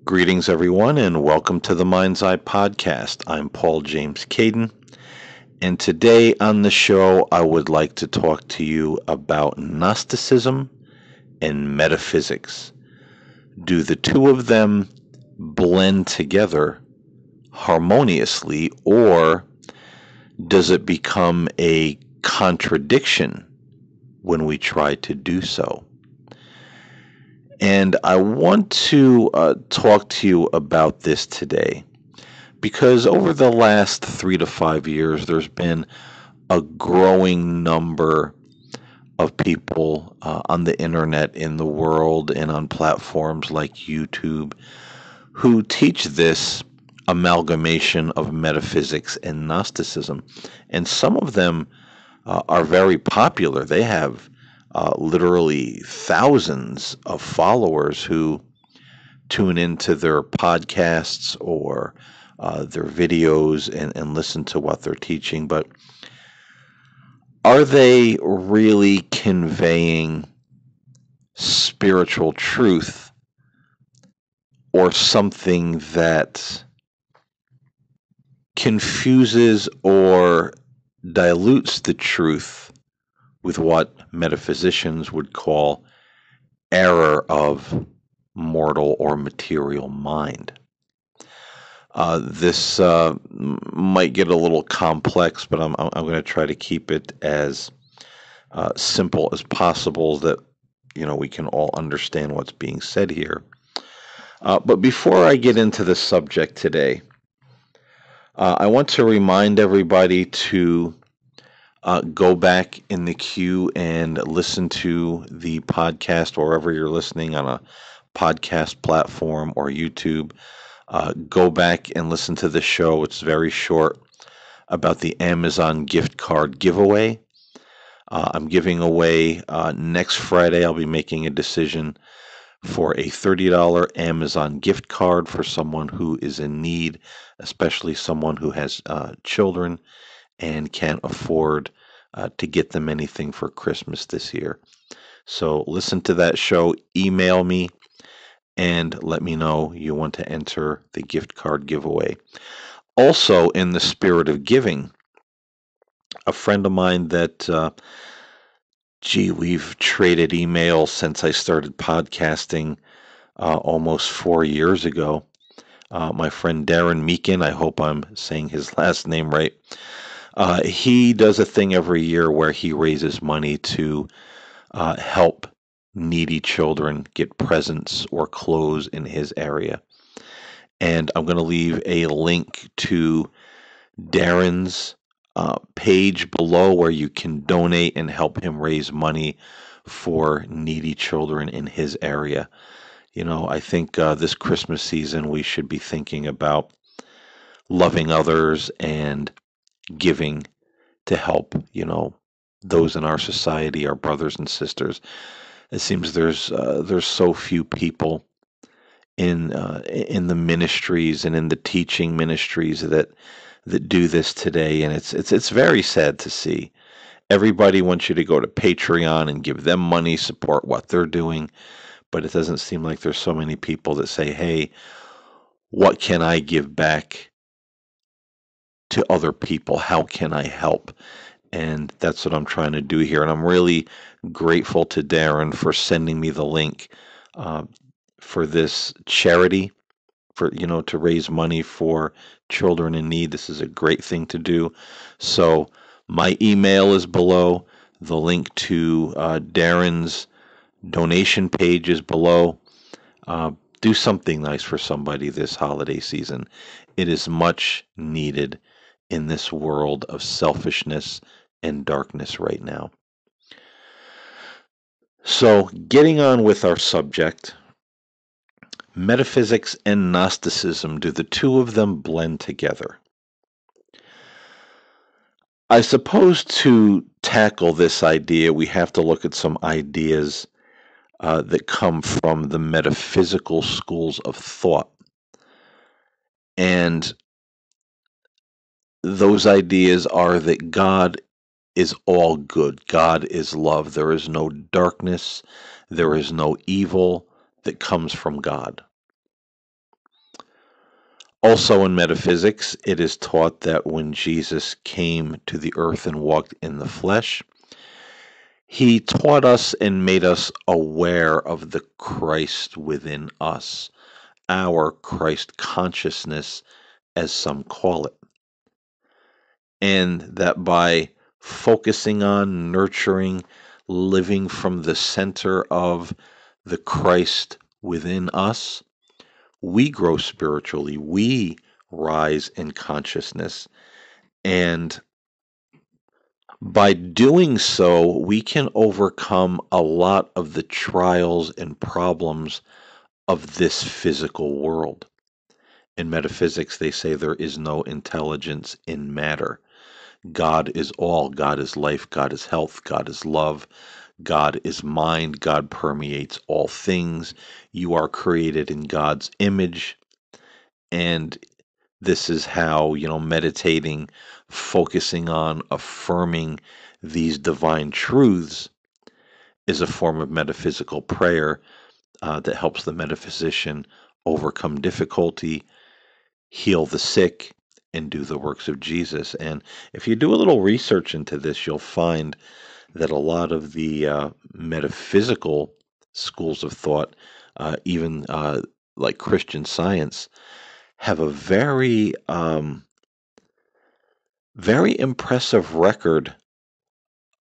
Greetings, everyone, and welcome to the Mind's Eye Podcast. I'm Paul James Caden, and today on the show, I would like to talk to you about Gnosticism and metaphysics. Do the two of them blend together harmoniously, or does it become a contradiction when we try to do so? And I want to talk to you about this today because over the last 3 to 5 years, there's been a growing number of people on the internet, in the world, and on platforms like YouTube who teach this amalgamation of metaphysics and Gnosticism. And some of them are very popular. They have literally thousands of followers who tune into their podcasts or their videos and listen to what they're teaching. But are they really conveying spiritual truth or something that confuses or dilutes the truth with what metaphysicians would call error of mortal or material mind? This might get a little complex, but I'm going to try to keep it as simple as possible that we can all understand what's being said here. But before I get into the subject today, I want to remind everybody to go back in the queue and listen to the podcast wherever you're listening, on a podcast platform or YouTube. Go back and listen to the show. It's very short, about the Amazon gift card giveaway. I'm giving away next Friday. I'll be making a decision for a $30 Amazon gift card for someone who is in need, especially someone who has children and can't afford to get them anything for Christmas this year. So listen to that show, email me, and let me know you want to enter the gift card giveaway. Also, in the spirit of giving, a friend of mine that, we've traded emails since I started podcasting almost 4 years ago. My friend Darren Meekin, I hope I'm saying his last name right. He does a thing every year where he raises money to help needy children get presents or clothes in his area. And I'm going to leave a link to Darren's page below where you can donate and help him raise money for needy children in his area. I think this Christmas season we should be thinking about loving others and giving to help, those in our society, our brothers and sisters. It seems there's so few people in the ministries and in the teaching ministries that do this today, and it's very sad to see. Everybody wants you to go to Patreon and give them money, support what they're doing, but it doesn't seem like there's so many people that say, "Hey, what can I give back to other people? How can I help?" And that's what I'm trying to do here. And I'm really grateful to Darren for sending me the link for this charity, for to raise money for children in need. This is a great thing to do. So my email is below. The link to Darren's donation page is below. Do something nice for somebody this holiday season. It is much needed in this world of selfishness and darkness right now. So, getting on with our subject, metaphysics and Gnosticism, do the two of them blend together? I suppose to tackle this idea, we have to look at some ideas that come from the metaphysical schools of thought. And those ideas are that God is all good. God is love. There is no darkness. There is no evil that comes from God. Also in metaphysics, it is taught that when Jesus came to the earth and walked in the flesh, he taught us and made us aware of the Christ within us, our Christ consciousness, as some call it. And that by focusing on nurturing, living from the center of the Christ within us, we grow spiritually, we rise in consciousness. And by doing so, we can overcome a lot of the trials and problems of this physical world. In metaphysics, they say there is no intelligence in matter. God is all. God is life. God is health. God is love. God is mind. God permeates all things. You are created in God's image. And this is how, meditating, focusing on affirming these divine truths is a form of metaphysical prayer that helps the metaphysician overcome difficulty, heal the sick, and do the works of Jesus. And if you do a little research into this, you'll find that a lot of the metaphysical schools of thought, even like Christian Science, have a very impressive record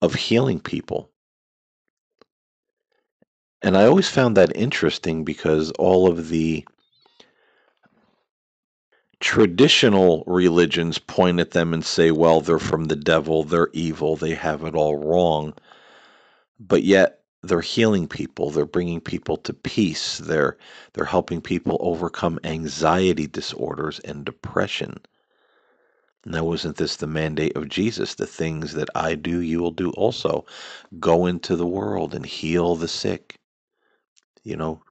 of healing people. And I always found that interesting because all of the traditional religions point at them and say, well, they're from the devil, they're evil, they have it all wrong. But yet they're healing people, they're bringing people to peace, they're helping people overcome anxiety disorders and depression. Now, wasn't this the mandate of Jesus? The things that I do, you will do also. Go into the world and heal the sick,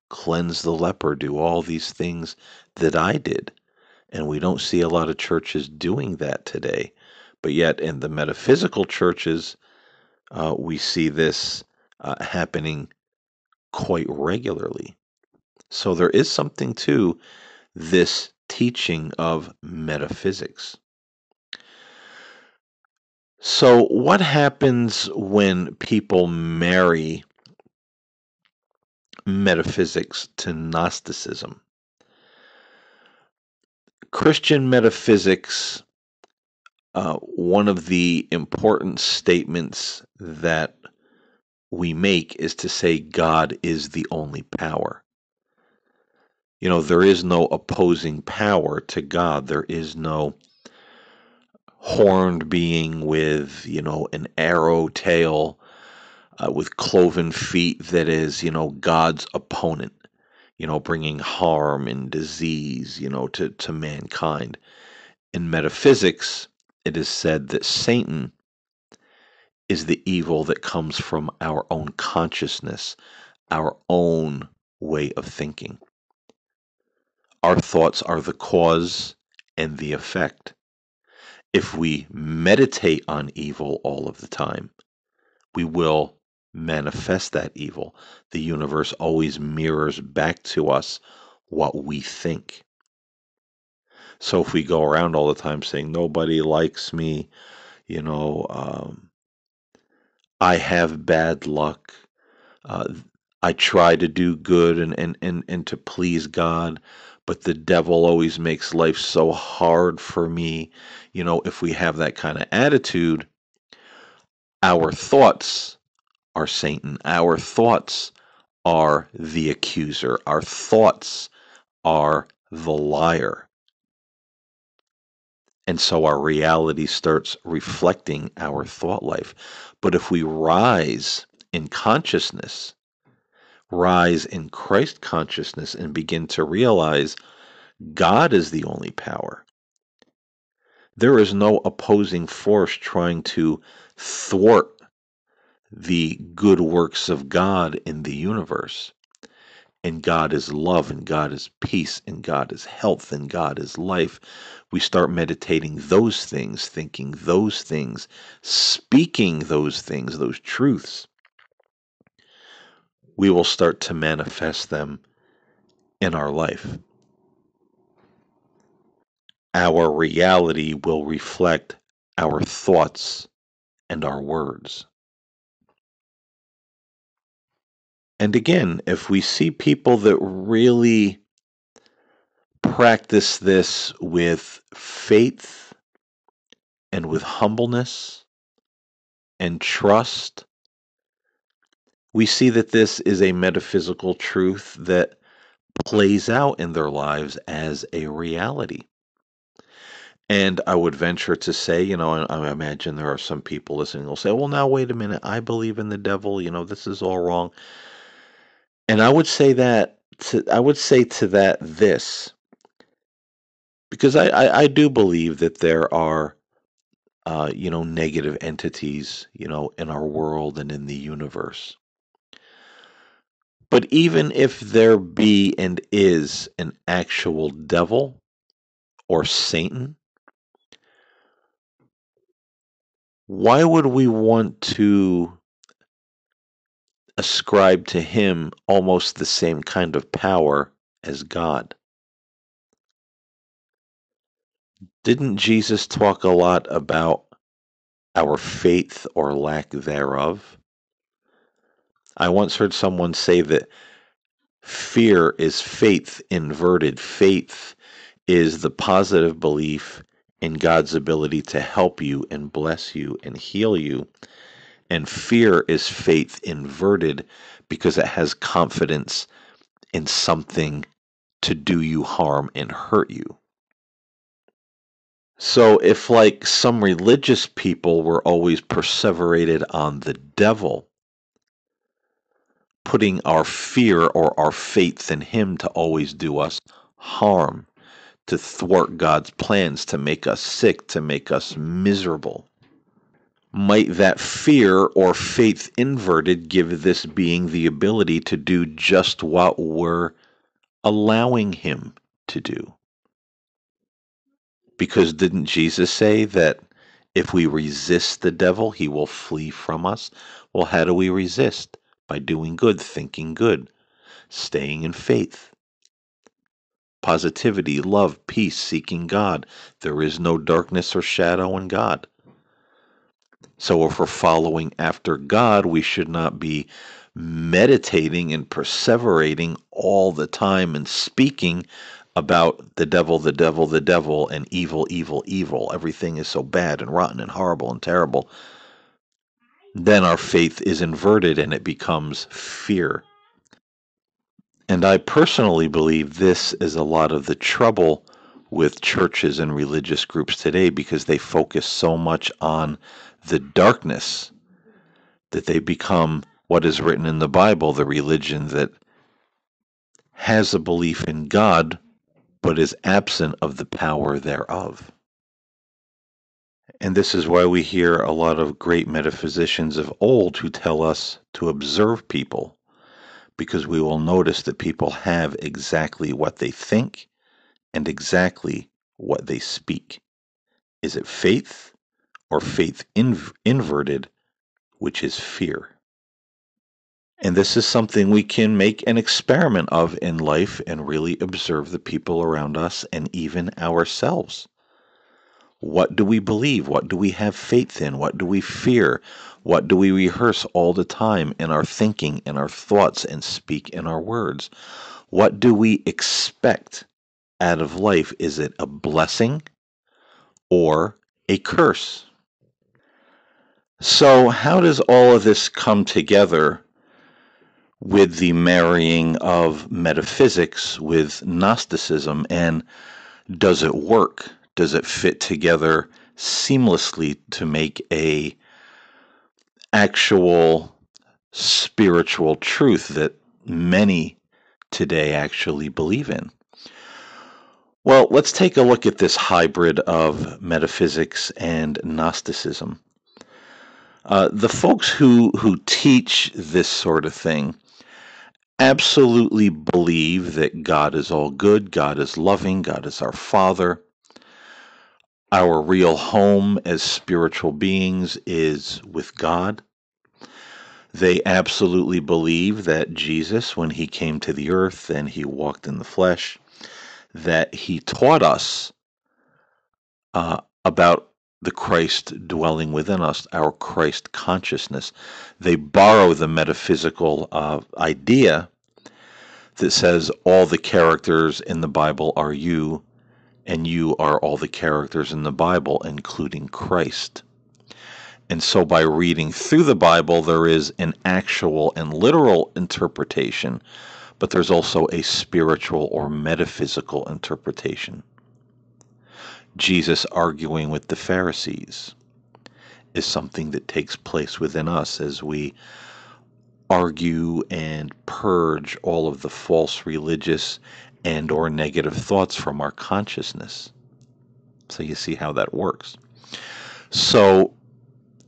cleanse the leper, do all these things that I did. And we don't see a lot of churches doing that today. But yet, in the metaphysical churches, we see this happening quite regularly. So there is something to this teaching of metaphysics. So, what happens when people marry metaphysics to Gnosticism? Christian metaphysics, one of the important statements that we make is to say God is the only power. There is no opposing power to God. There is no horned being with, an arrow tail, with cloven feet that is, God's opponent, bringing harm and disease, to mankind. In metaphysics, it is said that Satan is the evil that comes from our own consciousness, our own way of thinking. Our thoughts are the cause and the effect. If we meditate on evil all of the time, we will manifest that evil. The universe always mirrors back to us what we think. So if we go around all the time saying, nobody likes me, you know, um, I have bad luck, uh, I try to do good and to please God, but the devil always makes life so hard for me. If we have that kind of attitude, our thoughts are Satan. Our thoughts are the accuser. Our thoughts are the liar. And so our reality starts reflecting our thought life. But if we rise in consciousness, rise in Christ consciousness, and begin to realize God is the only power, there is no opposing force trying to thwart the good works of God in the universe. And God is love, and God is peace, and God is health, and God is life. We start meditating those things, thinking those things, speaking those things, those truths. We will start to manifest them in our life. our reality will reflect our thoughts and our words. And again, if we see people that really practice this with faith and with humbleness and trust, we see that this is a metaphysical truth that plays out in their lives as a reality. And I would venture to say, and I imagine there are some people listening who'll say, well, now, wait a minute, I believe in the devil, this is all wrong. And I would say to that this, because I do believe that there are, negative entities, in our world and in the universe. But even if there be and is an actual devil or Satan, why would we want to ascribe to him almost the same kind of power as God? Didn't Jesus talk a lot about our faith or lack thereof? I once heard someone say that fear is faith inverted. Faith is the positive belief in God's ability to help you and bless you and heal you. And fear is faith inverted because it has confidence in something to do you harm and hurt you. So if like some religious people were always perseverated on the devil, putting our fear or our faith in him to always do us harm, to thwart God's plans, to make us sick, to make us miserable, might that fear or faith inverted give this being the ability to do just what we're allowing him to do? Because didn't Jesus say that if we resist the devil, he will flee from us? Well, how do we resist? By doing good, thinking good, staying in faith, positivity, love, peace, seeking God. There is no darkness or shadow in God. So if we're following after God, we should not be meditating and perseverating all the time and speaking about the devil, the devil, the devil, and evil, evil, evil. Everything is so bad and rotten and horrible and terrible. Then our faith is inverted and it becomes fear. And I personally believe this is a lot of the trouble with churches and religious groups today, because they focus so much on the darkness that they become what is written in the Bible, the religion that has a belief in God but is absent of the power thereof. And this is why we hear a lot of great metaphysicians of old who tell us to observe people, because we will notice that people have exactly what they think and exactly what they speak. Is it faith or faith inverted, which is fear? And this is something we can make an experiment of in life and really observe the people around us and even ourselves. What do we believe? What do we have faith in? What do we fear? What do we rehearse all the time in our thinking, in our thoughts, and speak in our words? What do we expect out of life? Is it a blessing or a curse? So, how does all of this come together with the marrying of metaphysics with Gnosticism? And does it work? Does it fit together seamlessly to make a actual spiritual truth that many today actually believe in? Well, let's take a look at this hybrid of metaphysics and Gnosticism. The folks who teach this sort of thing absolutely believe that God is all good, God is loving, God is our Father. Our real home as spiritual beings is with God. They absolutely believe that Jesus, when he came to the earth and he walked in the flesh, that he taught us about the Christ dwelling within us, our Christ consciousness. They borrow the metaphysical idea that says all the characters in the Bible are you, and you are all the characters in the Bible, including Christ. And so by reading through the Bible, there is an actual and literal interpretation, but there's also a spiritual or metaphysical interpretation. Jesus arguing with the Pharisees is something that takes place within us as we argue and purge all of the false religious and or negative thoughts from our consciousness. So you see how that works. So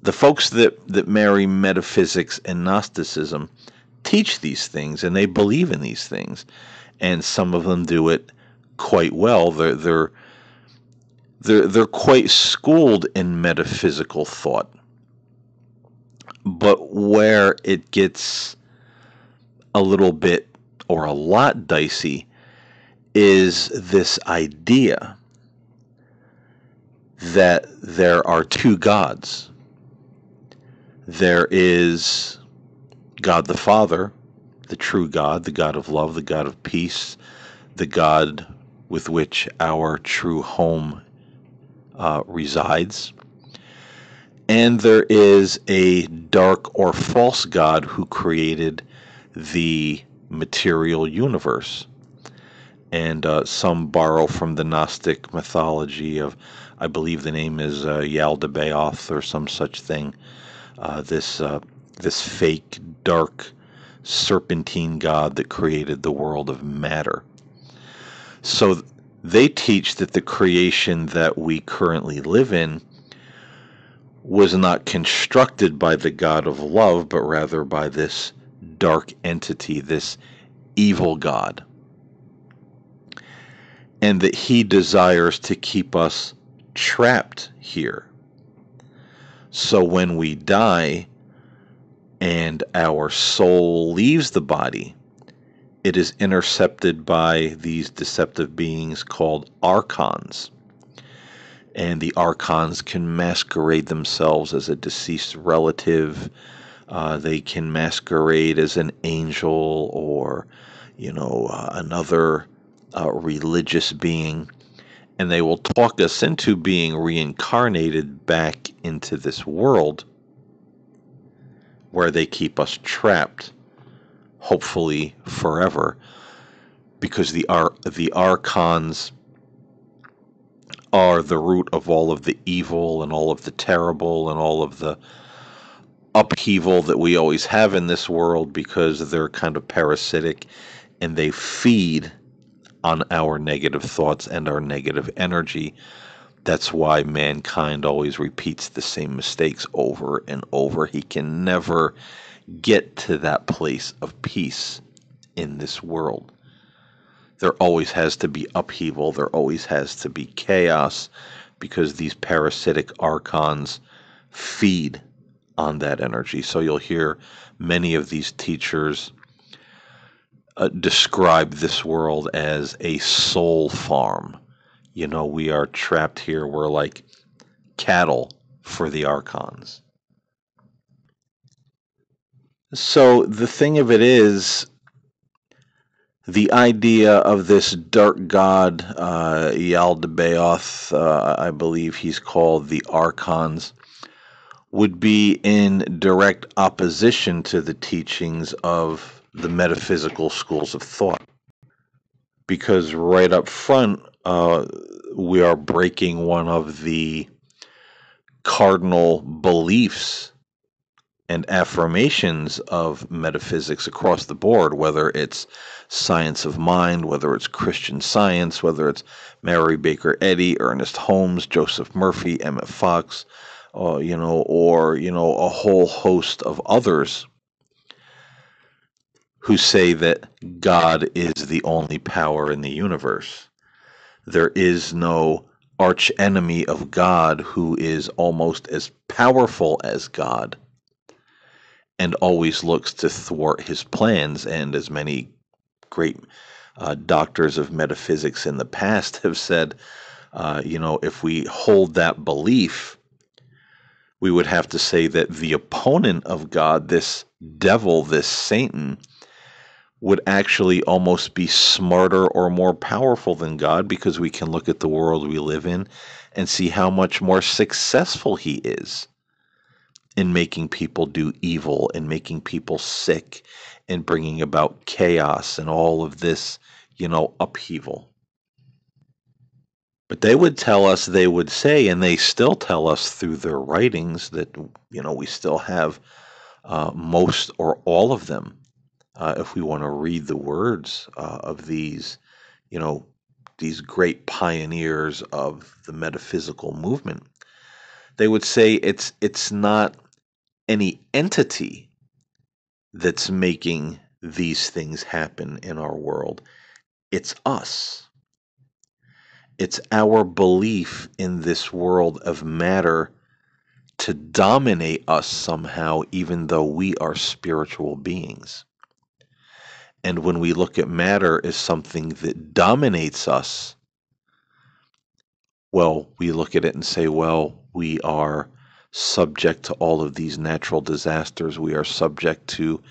the folks that marry metaphysics and Gnosticism teach these things, and they believe in these things, and some of them do it quite well. They're quite schooled in metaphysical thought. But where it gets a little bit or a lot dicey is this idea that there are two gods. There is God the Father, the true God, the God of love, the God of peace, the God with which our true home resides. And there is a dark or false God who created the material universe. And some borrow from the Gnostic mythology of, I believe the name is Yaldabaoth or some such thing. This fake, dark, serpentine god that created the world of matter. So they teach that the creation that we currently live in was not constructed by the God of love, but rather by this dark entity, this evil God. And that he desires to keep us trapped here. So when we die and our soul leaves the body, it is intercepted by these deceptive beings called archons. And the archons can masquerade themselves as a deceased relative. They can masquerade as an angel or, another religious being. And they will talk us into being reincarnated back into this world where they keep us trapped, hopefully forever, because the archons are the root of all of the evil and all of the terrible and all of the upheaval that we always have in this world, because they're kind of parasitic and they feed on our negative thoughts and our negative energy. That's why mankind always repeats the same mistakes over and over. He can never get to that place of peace in this world. There always has to be upheaval. There always has to be chaos, because these parasitic archons feed on that energy. So you'll hear many of these teachers describe this world as a soul farm. We are trapped here. We're like cattle for the archons. So the thing of it is, the idea of this dark god, Yaldabaoth, I believe he's called, the archons, would be in direct opposition to the teachings of the metaphysical schools of thought. Because right up front, we are breaking one of the cardinal beliefs and affirmations of metaphysics across the board, whether it's science of mind, whether it's Christian Science, whether it's Mary Baker Eddy, Ernest Holmes, Joseph Murphy, Emmett Fox, or a whole host of others who say that God is the only power in the universe. There is no archenemy of God who is almost as powerful as God and always looks to thwart his plans. And as many great doctors of metaphysics in the past have said, If we hold that belief, we would have to say that the opponent of God, this devil, this Satan, would actually almost be smarter or more powerful than God, because we can look at the world we live in and see how much more successful he is in making people do evil and making people sick and bringing about chaos and all of this, upheaval. But they would tell us, they would say, and they still tell us through their writings that, we still have most or all of them. If we want to read the words of you know, these great pioneers of the metaphysical movement, they would say it's not any entity that's making these things happen in our world. It's us. It's our belief in this world of matter to dominate us somehow, even though we are spiritual beings. And when we look at matter as something that dominates us, well, we look at it and say, well, we are subject to all of these natural disasters. We are subject to,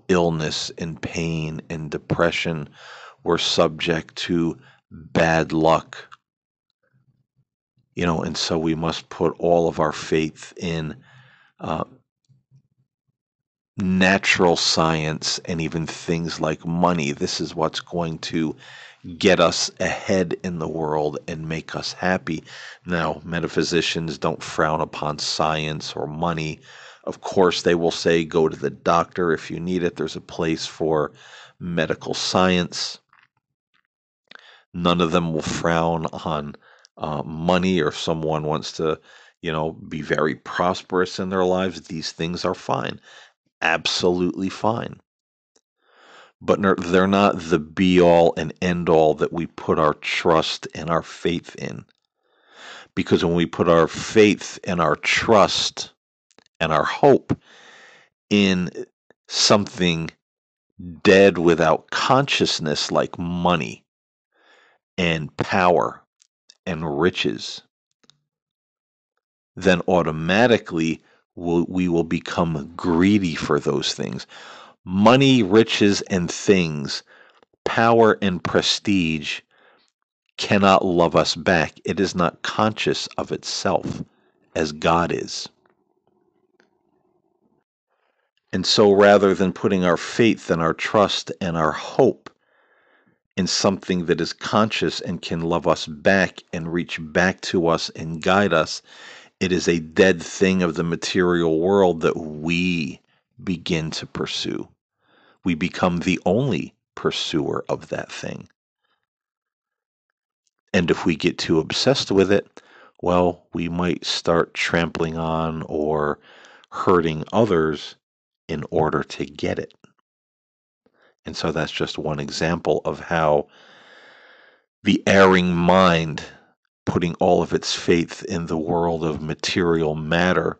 illness and pain and depression. We're subject to bad luck, and so we must put all of our faith in uh, natural science and even things like money. This is what's going to get us ahead in the world and make us happy. Now, metaphysicians don't frown upon science or money. Of course, they will say go to the doctor if you need it. There's a place for medical science. None of them will frown on money, or if someone wants to, be very prosperous in their lives. These things are fine, absolutely fine. But they're not the be all and end all that we put our trust and our faith in. Because when we put our faith and our trust and our hope in something dead without consciousness like money and power and riches, then automatically we will become greedy for those things. Money, riches, and things, power and prestige cannot love us back. It is not conscious of itself as God is. And so rather than putting our faith and our trust and our hope in something that is conscious and can love us back and reach back to us and guide us, it is a dead thing of the material world that we begin to pursue. We become the only pursuer of that thing. And if we get too obsessed with it, well, we might start trampling on or hurting others in order to get it. And so that's just one example of how the erring mind, putting all of its faith in the world of material matter,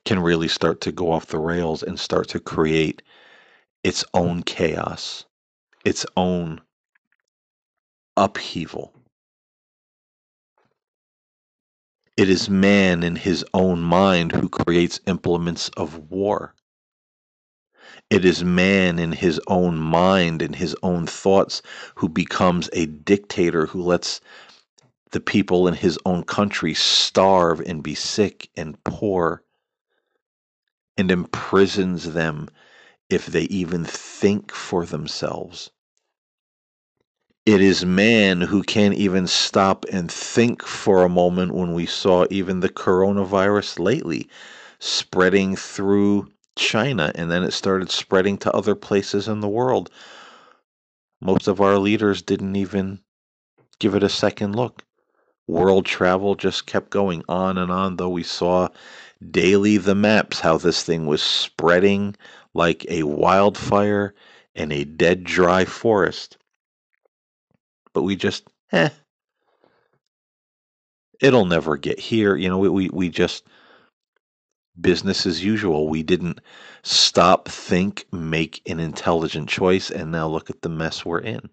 can really start to go off the rails and start to create its own chaos, its own upheaval. It is man in his own mind who creates implements of war. It is man in his own mind and his own thoughts who becomes a dictator, who lets the people in his own country starve and be sick and poor, and imprisons them if they even think for themselves. It is man who can't even stop and think for a moment when we saw even the coronavirus lately spreading through China, and then it started spreading to other places in the world. Most of our leaders didn't even give it a second look. World travel just kept going on and on, though we saw daily the maps how this thing was spreading like a wildfire in a dead, dry forest. But we just, it'll never get here. We just, business as usual. We didn't stop, think, make an intelligent choice, and now look at the mess we're in.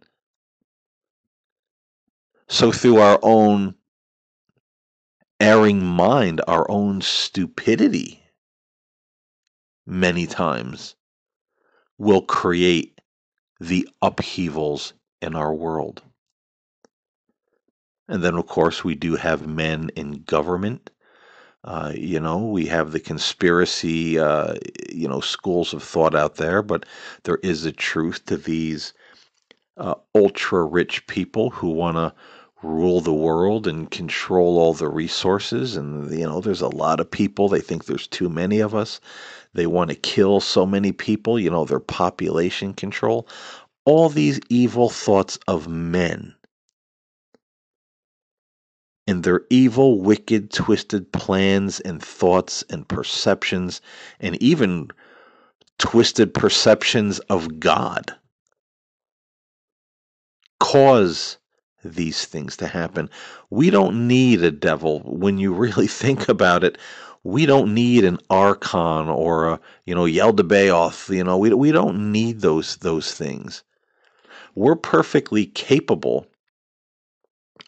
So through our own erring mind, our own stupidity, many times will create the upheavals in our world. And then, of course, we do have men in government. We have the conspiracy, schools of thought out there, but there is a truth to these ultra rich people who want to rule the world and control all the resources. And, there's a lot of people. They think there's too many of us. They want to kill so many people, their population control. All these evil thoughts of men and their evil, wicked, twisted plans and thoughts and perceptions, and even twisted perceptions of God cause these things to happen. We don't need a devil. When you really think about it, we don't need an archon or a, Yaldabaoth. We don't need those things. We're perfectly capable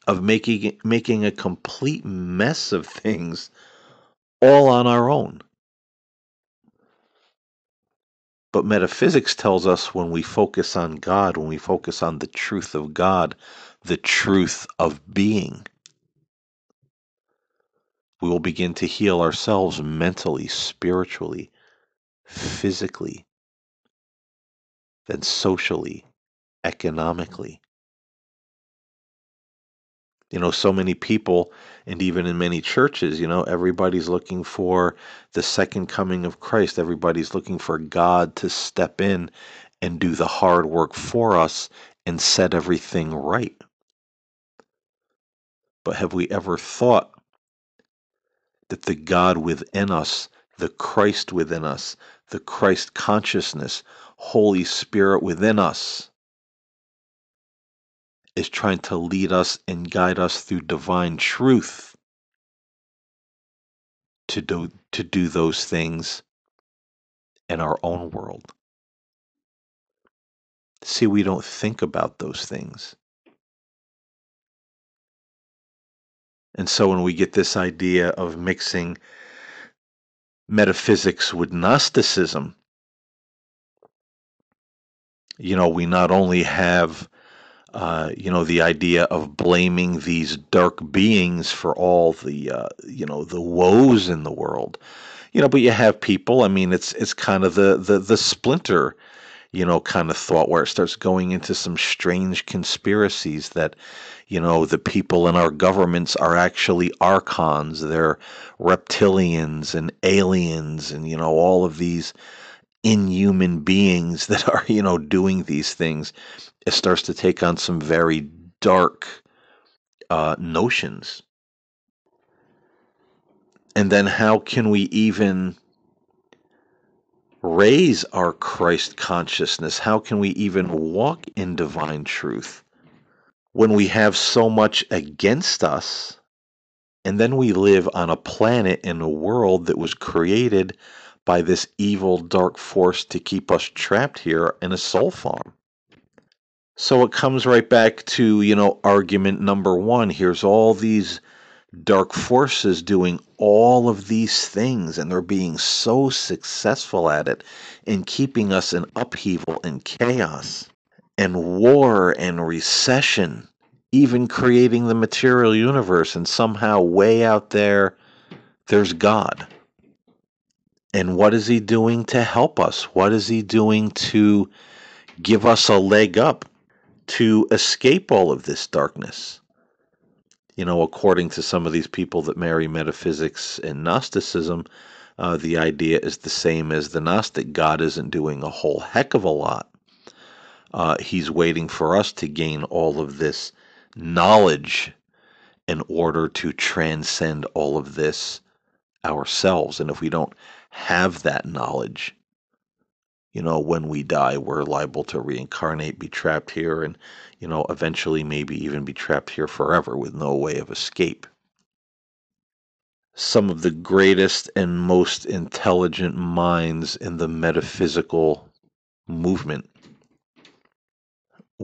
of making a complete mess of things all on our own. But metaphysics tells us when we focus on God, when we focus on the truth of God, the truth of being, we will begin to heal ourselves mentally, spiritually, physically, then socially, economically. So many people, and even in many churches, everybody's looking for the second coming of Christ. Everybody's looking for God to step in and do the hard work for us and set everything right. But have we ever thought that the God within us, the Christ within us, the Christ consciousness, Holy Spirit within us is trying to lead us and guide us through divine truth to do those things in our own world? See, we don't think about those things. And so when we get this idea of mixing metaphysics with Gnosticism, we not only have the idea of blaming these dark beings for all the woes in the world. But you have people. I mean, it's kind of the splinter, kind of thought where it starts going into some strange conspiracies that, the people in our governments are actually archons. They're reptilians and aliens, and all of these inhuman beings that are doing these things. It starts to take on some very dark notions. And then how can we even raise our Christ consciousness? How can we even walk in divine truth when we have so much against us? And then we live on a planet in a world that was created by this evil dark force to keep us trapped here in a soul farm. So it comes right back to, argument number one. Here's all these dark forces doing all of these things, and they're being so successful at it in keeping us in upheaval and chaos and war and recession, even creating the material universe. And somehow, way out there, there's God. And what is he doing to help us? What is he doing to give us a leg up to escape all of this darkness? According to some of these people that marry metaphysics and Gnosticism, the idea is the same as the Gnostic. God isn't doing a whole heck of a lot. He's waiting for us to gain all of this knowledge in order to transcend all of this ourselves. And if we don't have that knowledge, when we die, we're liable to reincarnate, be trapped here, and, eventually maybe even be trapped here forever with no way of escape. Some of the greatest and most intelligent minds in the metaphysical movement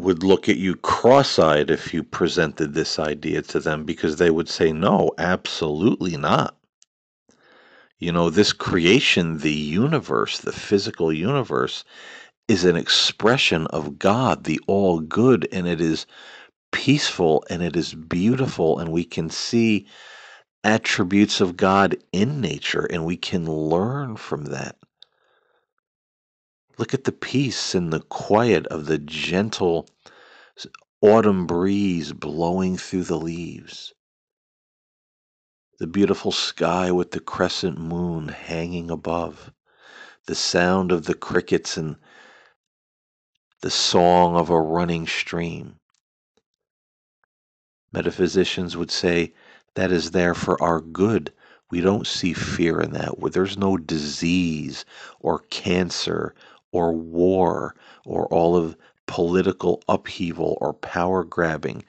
would look at you cross-eyed if you presented this idea to them, because they would say, no, absolutely not. This creation, the universe, the physical universe, is an expression of God, the all good, and it is peaceful and it is beautiful, and we can see attributes of God in nature, and we can learn from that. Look at the peace and the quiet of the gentle autumn breeze blowing through the leaves. The beautiful sky with the crescent moon hanging above. The sound of the crickets and the song of a running stream. Metaphysicians would say that is there for our good. We don't see fear in that. There's no disease or cancer or war or all of political upheaval or power grabbing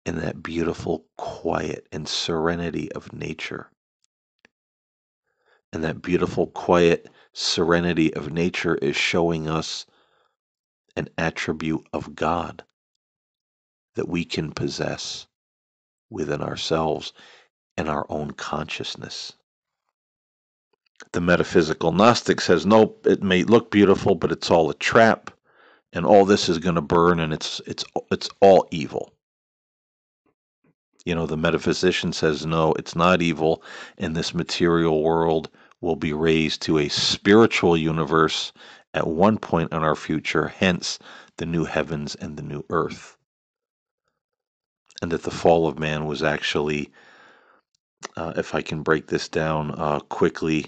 in that beautiful quiet and serenity of nature. And that beautiful quiet serenity of nature is showing us an attribute of God that we can possess within ourselves and our own consciousness. The metaphysical Gnostic says, nope, it may look beautiful, but it's all a trap, and all this is going to burn, and it's all evil. The metaphysician says, no, it's not evil, and this material world will be raised to a spiritual universe at one point in our future, hence the new heavens and the new earth. And that the fall of man was actually, if I can break this down quickly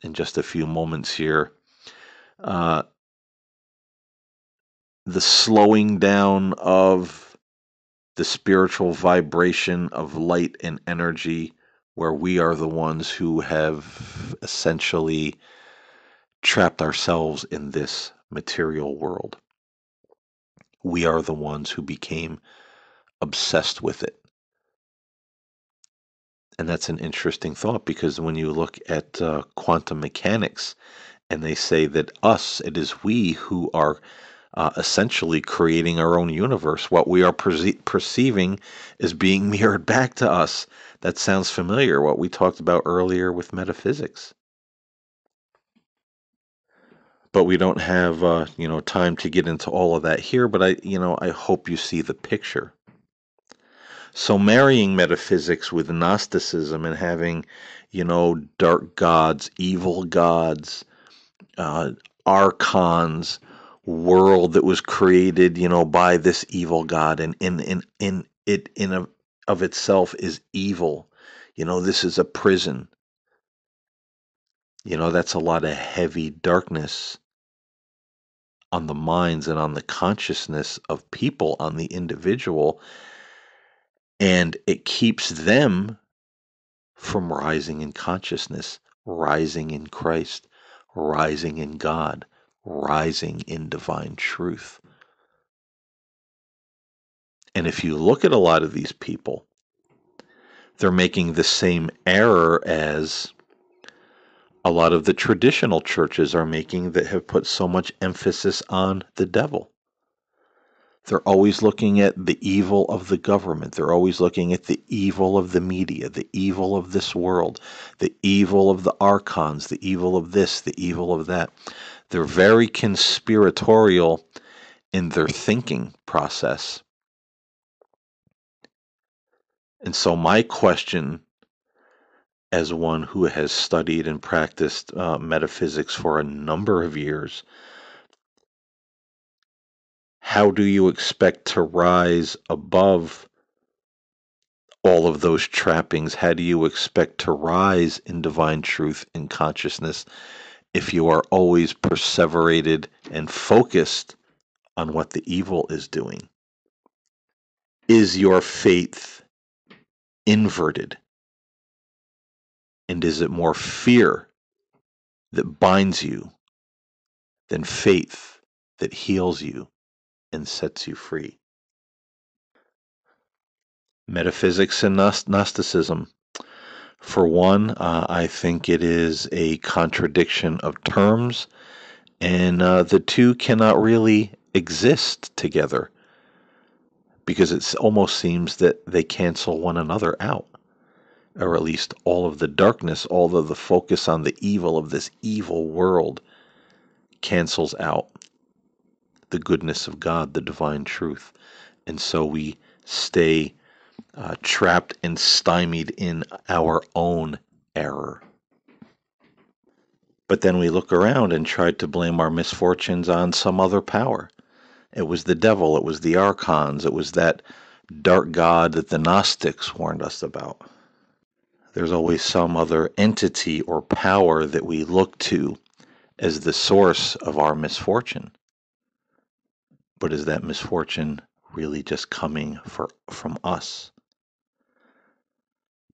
in just a few moments here, the slowing down of the spiritual vibration of light and energy, where we are the ones who have essentially trapped ourselves in this material world. We are the ones who became obsessed with it. And that's an interesting thought, because when you look at quantum mechanics, and they say that it is we who are essentially creating our own universe. What we are perceiving is being mirrored back to us. That sounds familiar, what we talked about earlier with metaphysics. But we don't have time to get into all of that here, but I hope you see the picture. So marrying metaphysics with Gnosticism and having, dark gods, evil gods, archons, world that was created, by this evil god, and of itself is evil. This is a prison. That's a lot of heavy darkness on the minds and on the consciousness of people, on the individual, and it keeps them from rising in consciousness, rising in Christ, rising in God, rising in divine truth. And if you look at a lot of these people, they're making the same error as a lot of the traditional churches are making that have put so much emphasis on the devil. They're always looking at the evil of the government. They're always looking at the evil of the media, the evil of this world, the evil of the archons, the evil of this, the evil of that. They're very conspiratorial in their thinking process. And so my question, as one who has studied and practiced metaphysics for a number of years, how do you expect to rise above all of those trappings? How do you expect to rise in divine truth and consciousness if you are always perseverated and focused on what the evil is doing? Is your faith inverted? And is it more fear that binds you than faith that heals you and sets you free? Metaphysics and Gnosticism. For one, I think it is a contradiction of terms, and the two cannot really exist together. because it almost seems that they cancel one another out, or at least all of the darkness, all of the focus on the evil of this evil world cancels out the goodness of God, the divine truth. And so we stay trapped and stymied in our own error. But then we look around and try to blame our misfortunes on some other power. It was the devil, it was the archons, it was that dark god that the Gnostics warned us about. There's always some other entity or power that we look to as the source of our misfortune. But is that misfortune really just coming from us?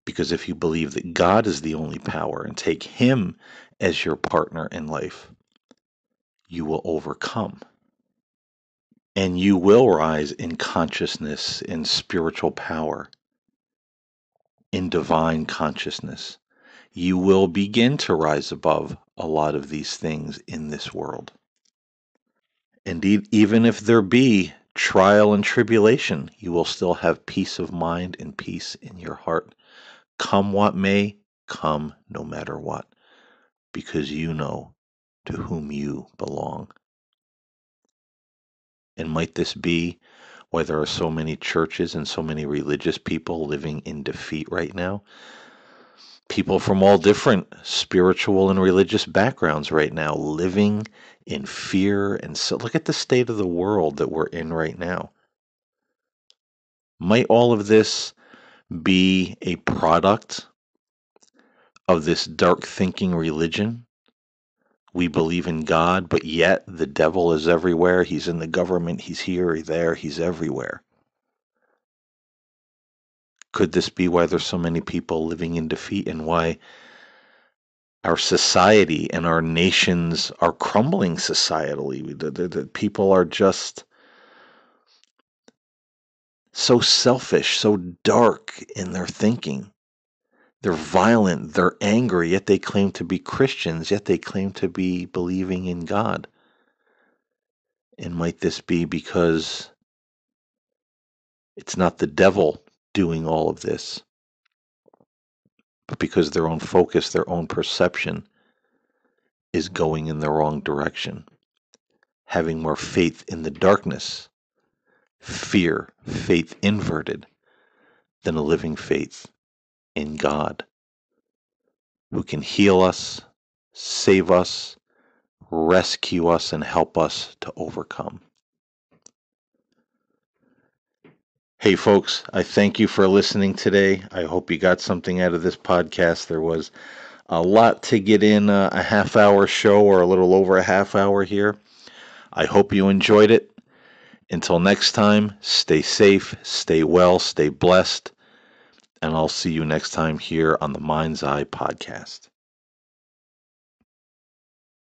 Because if you believe that God is the only power and take Him as your partner in life, you will overcome. And you will rise in consciousness, in spiritual power, in divine consciousness. You will begin to rise above a lot of these things in this world. Indeed, even if there be trial and tribulation, you will still have peace of mind and peace in your heart. Come what may, come no matter what, because you know to whom you belong. And might this be why there are so many churches and so many religious people living in defeat right now? People from all different spiritual and religious backgrounds right now living in fear. And so look at the state of the world that we're in right now. Might all of this be a product of this dark thinking religion? We believe in God, but yet the devil is everywhere. He's in the government, he's here, he's there, he's everywhere. Could this be why there's so many people living in defeat and why our society and our nations are crumbling societally? The people are just so selfish, so dark in their thinking. They're violent, they're angry, yet they claim to be Christians, yet they claim to be believing in God. And might this be because it's not the devil doing all of this, but because their own focus, their own perception is going in the wrong direction, having more faith in the darkness, fear, faith inverted, than a living faith in God, who can heal us, save us, rescue us, and help us to overcome. Hey folks, I thank you for listening today. I hope you got something out of this podcast. There was a lot to get in a half-hour show, or a little over a half hour here. I hope you enjoyed it. Until next time, stay safe, stay well, stay blessed, and I'll see you next time here on the Mind's Eye Podcast.